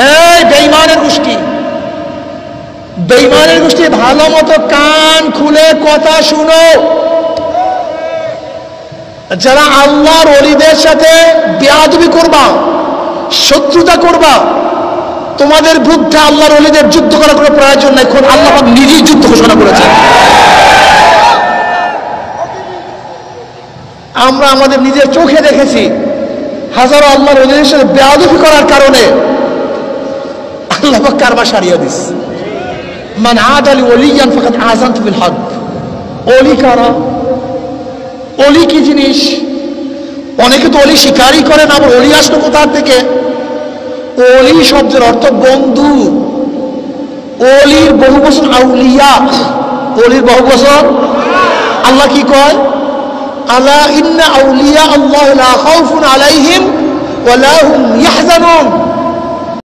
এই বেঈমানের গোষ্ঠী, বেঈমানের গোষ্ঠী, ভালো মতো কান খুলে কথা শুনো। যারা আল্লাহর ওলিদের সাথে বেয়াদবি করবা, শত্রুতা করবা, তোমাদের বিরুদ্ধে আল্লাহর ওলিদের যুদ্ধ করার কোনো প্রয়োজন নাই, কোন আল্লাহ পাক নিজেই যুদ্ধ ঘোষণা করেছেন। আমরা আমাদের নিজের চোখে দেখেছি হাজারো আল্লাহর ওলিদের সাথে বেয়াদবি করার কারণে আল্লাহ পাক কারবা সারিয়ে দিস। মান আদালি ওলিয়ান ফাকাদ আযানতু বিল হক। ওলি কারা? ওলি কি জিনিস? অনেকে তো ওলি স্বীকারই করে না, আবার ওলি আসলো কোথা থেকে? ওলি শব্দের অর্থ বন্ধু। ওলির বহু বচন আউলিয়া, ওলির বহু বচন। আল্লাহ কি কয়? আলা ইন্না আউলিয়া আল্লাহ লা খাউফুন আলাইহিম ওয়া লা হুম ইয়াহজানুন।